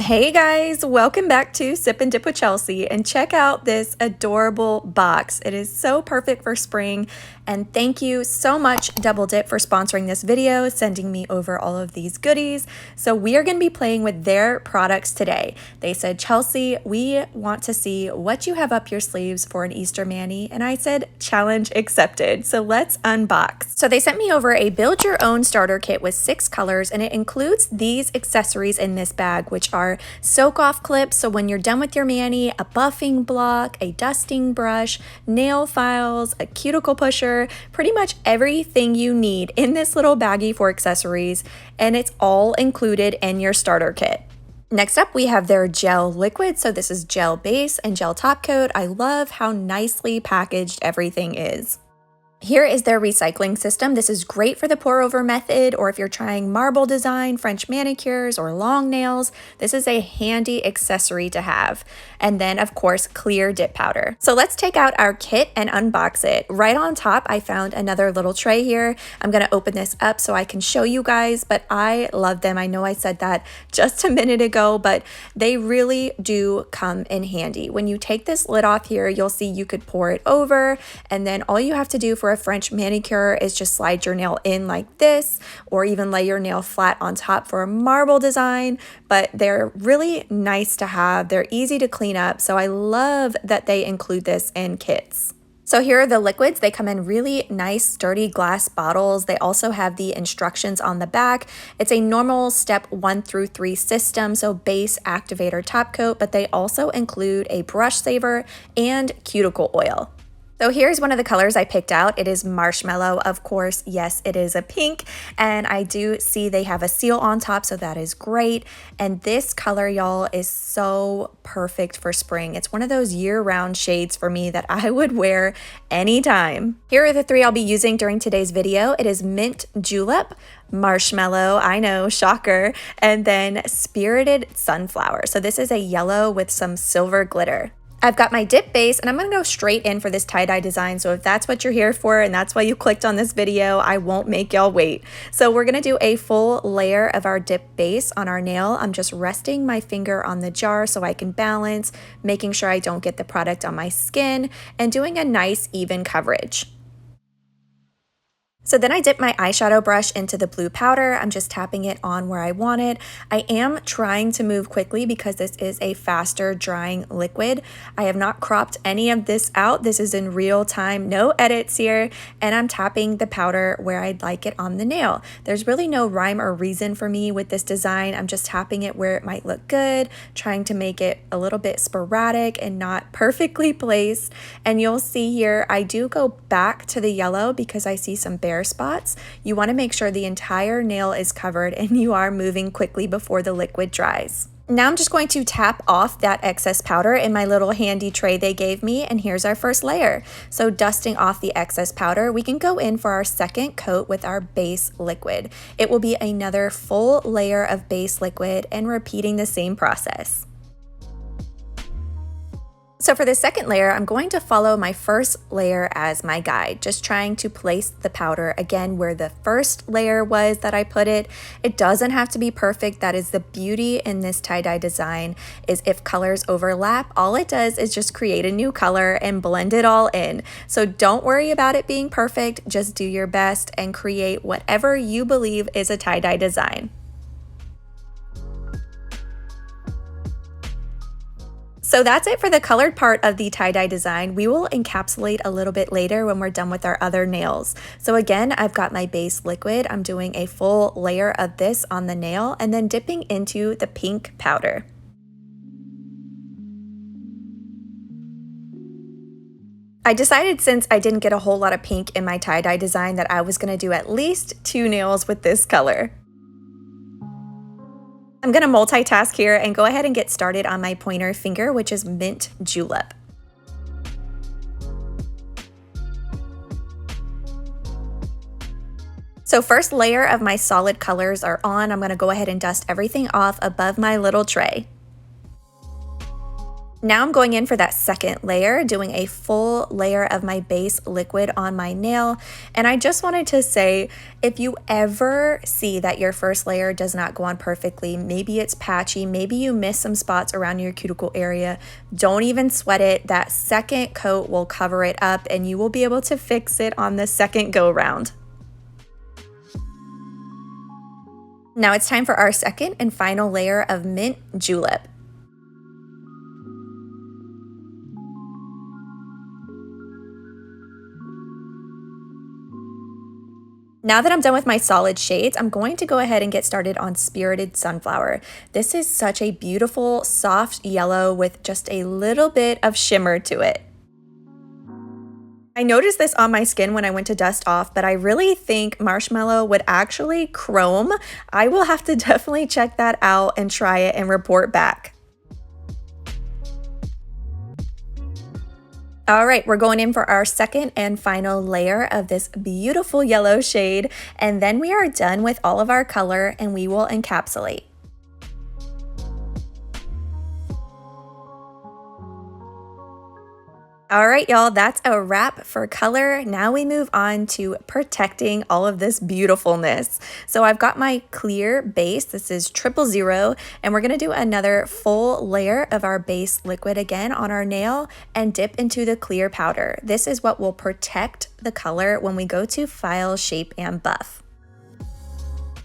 Hey guys, welcome back to Sip and Dip with Chelsea, and check out this adorable box. It is so perfect for spring, and thank you so much Double Dip for sponsoring this video, sending me over all of these goodies. So we are going to be playing with their products today. They said, Chelsea, we want to see what you have up your sleeves for an Easter mani, and I said, challenge accepted. So let's unbox. So they sent me over a build your own starter kit with 6 colors, and it includes these accessories in this bag, which are soak off clips, so when you're done with your mani, a buffing block, a dusting brush, nail files, a cuticle pusher, pretty much everything you need in this little baggie for accessories, and it's all included in your starter kit. Next up, we have their gel liquid. So this is gel base and gel top coat. I love how nicely packaged everything is. Here is their recycling system. This is great for the pour over method, or if you're trying marble design, French manicures, or long nails. This is a handy accessory to have. And then of course, clear dip powder. So let's take out our kit and unbox it. Right on top, I found another little tray here. I'm gonna open this up so I can show you guys, but I love them. I know I said that just a minute ago, but they really do come in handy. When you take this lid off here, you'll see you could pour it over, and then all you have to do for a French manicure is just slide your nail in like this, or even lay your nail flat on top for a marble design. But they're really nice to have. They're easy to clean up, so I love that they include this in kits. So here are the liquids. They come in really nice, sturdy glass bottles. They also have the instructions on the back. It's a normal step 1 through 3 system, so base, activator, top coat, but they also include a brush saver and cuticle oil. So here's one of the colors I picked out. It is marshmallow, of course. Yes, it is a pink, and I do see they have a seal on top, so that is great. And this color, y'all, is so perfect for spring. It's one of those year-round shades for me that I would wear anytime. Here are the 3 I'll be using during today's video. It is mint julep, marshmallow, I know, shocker, and then spirited sunflower. So this is a yellow with some silver glitter. I've got my dip base, and I'm gonna go straight in for this tie-dye design. So if that's what you're here for and that's why you clicked on this video, I won't make y'all wait. So we're gonna do a full layer of our dip base on our nail. I'm just resting my finger on the jar so I can balance, making sure I don't get the product on my skin, and doing a nice even coverage. So then I dip my eyeshadow brush into the blue powder. I'm just tapping it on where I want it. I am trying to move quickly because this is a faster drying liquid. I have not cropped any of this out. This is in real time, no edits here, and I'm tapping the powder where I'd like it on the nail. There's really no rhyme or reason for me with this design. I'm just tapping it where it might look good, trying to make it a little bit sporadic and not perfectly placed. And you'll see here, I do go back to the yellow because I see some bare spots. You want to make sure the entire nail is covered and you are moving quickly before the liquid dries. Now I'm just going to tap off that excess powder in my little handy tray they gave me, and here's our first layer. So dusting off the excess powder, we can go in for our second coat with our base liquid. It will be another full layer of base liquid and repeating the same process. So for the second layer, I'm going to follow my first layer as my guide, just trying to place the powder again where the first layer was that I put it. It doesn't have to be perfect. That is the beauty in this tie-dye design, is if colors overlap, all it does is just create a new color and blend it all in. So don't worry about it being perfect, just do your best and create whatever you believe is a tie-dye design. So that's it for the colored part of the tie-dye design. We will encapsulate a little bit later when we're done with our other nails. So again, I've got my base liquid. I'm doing a full layer of this on the nail and then dipping into the pink powder. I decided, since I didn't get a whole lot of pink in my tie-dye design, that I was gonna do at least 2 nails with this color. I'm going to multitask here and go ahead and get started on my pointer finger, which is mint julep. So first layer of my solid colors are on. I'm going to go ahead and dust everything off above my little tray. Now I'm going in for that second layer, doing a full layer of my base liquid on my nail. And I just wanted to say, if you ever see that your first layer does not go on perfectly, maybe it's patchy, maybe you miss some spots around your cuticle area, don't even sweat it. That second coat will cover it up and you will be able to fix it on the second go round. Now it's time for our second and final layer of mint julep. Now that I'm done with my solid shades, I'm going to go ahead and get started on Spirited Sunflower. This is such a beautiful, soft yellow with just a little bit of shimmer to it. I noticed this on my skin when I went to dust off, but I really think Marshmallow would actually chrome. I will have to definitely check that out and try it and report back. All right, we're going in for our second and final layer of this beautiful yellow shade, and then we are done with all of our color and we will encapsulate. All right, y'all, that's a wrap for color. Now we move on to protecting all of this beautifulness. So I've got my clear base. This is 000, and we're gonna do another full layer of our base liquid again on our nail and dip into the clear powder. This is what will protect the color when we go to file, shape, and buff.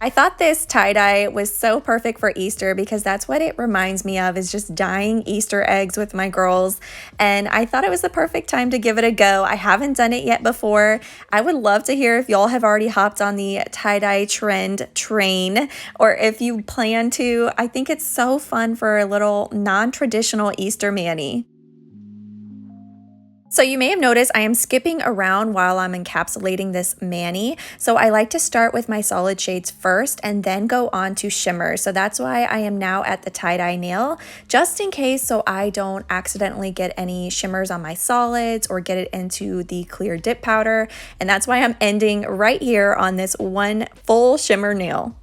I thought this tie-dye was so perfect for Easter because that's what it reminds me of, is just dyeing Easter eggs with my girls. And I thought it was the perfect time to give it a go. I haven't done it yet before. I would love to hear if y'all have already hopped on the tie-dye trend train, or if you plan to. I think it's so fun for a little non-traditional Easter mani. So you may have noticed I am skipping around while I'm encapsulating this mani. So I like to start with my solid shades first and then go on to shimmer. So that's why I am now at the tie-dye nail, just in case so I don't accidentally get any shimmers on my solids or get it into the clear dip powder. And that's why I'm ending right here on this one full shimmer nail.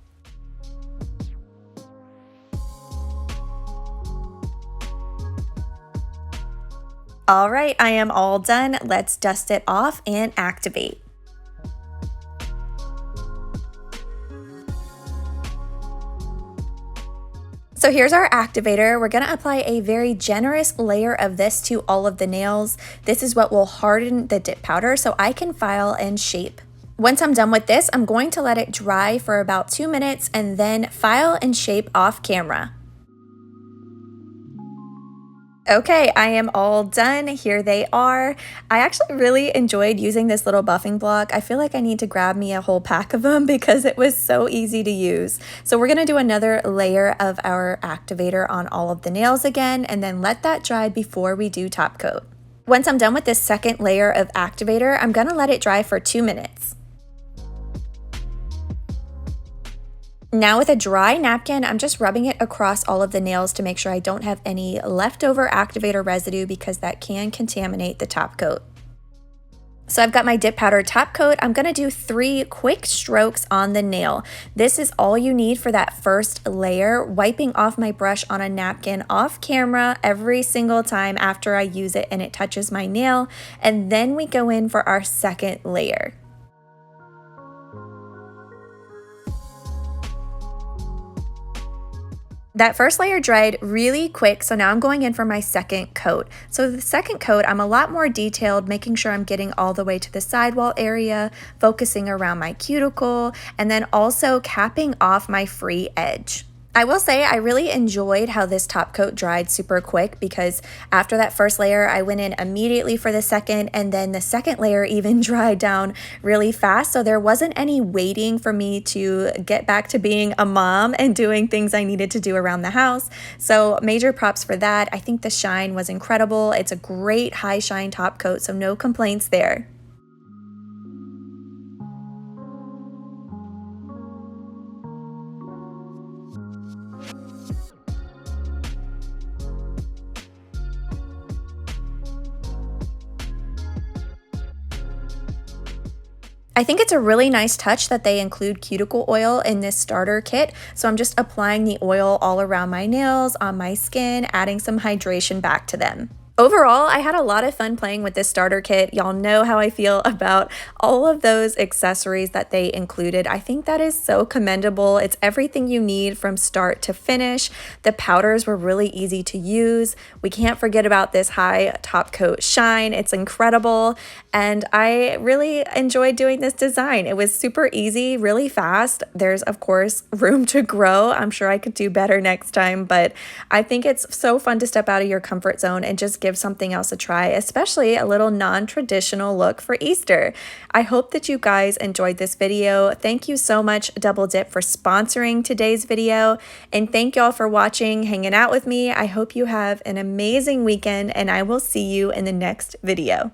All right, I am all done. Let's dust it off and activate. So here's our activator. We're gonna apply a very generous layer of this to all of the nails. This is what will harden the dip powder so I can file and shape. Once I'm done with this, I'm going to let it dry for about 2 minutes and then file and shape off camera. Okay, I am all done. Here they are. I actually really enjoyed using this little buffing block. I feel like I need to grab me a whole pack of them because it was so easy to use. So we're gonna do another layer of our activator on all of the nails again, and then let that dry before we do top coat. Once I'm done with this second layer of activator, I'm gonna let it dry for 2 minutes. Now with a dry napkin, I'm just rubbing it across all of the nails to make sure I don't have any leftover activator residue because that can contaminate the top coat. So I've got my dip powder top coat. I'm gonna do 3 quick strokes on the nail. This is all you need for that first layer, wiping off my brush on a napkin off camera every single time after I use it and it touches my nail. And then we go in for our second layer. That first layer dried really quick, so now I'm going in for my second coat. So the second coat, I'm a lot more detailed, making sure I'm getting all the way to the sidewall area, focusing around my cuticle, and then also capping off my free edge. I will say I really enjoyed how this top coat dried super quick because after that first layer, I went in immediately for the second, and then the second layer even dried down really fast. So there wasn't any waiting for me to get back to being a mom and doing things I needed to do around the house. So major props for that. I think the shine was incredible. It's a great high shine top coat, so no complaints there. I think it's a really nice touch that they include cuticle oil in this starter kit. So I'm just applying the oil all around my nails, on my skin, adding some hydration back to them. Overall, I had a lot of fun playing with this starter kit. Y'all know how I feel about all of those accessories that they included. I think that is so commendable. It's everything you need from start to finish. The powders were really easy to use. We can't forget about this high top coat shine. It's incredible. And I really enjoyed doing this design. It was super easy, really fast. There's, of course, room to grow. I'm sure I could do better next time, but I think it's so fun to step out of your comfort zone and just give something else a try, especially a little non-traditional look for Easter. I hope that you guys enjoyed this video. Thank you so much, Double Dip, for sponsoring today's video, and thank y'all for watching, hanging out with me. I hope you have an amazing weekend, and I will see you in the next video.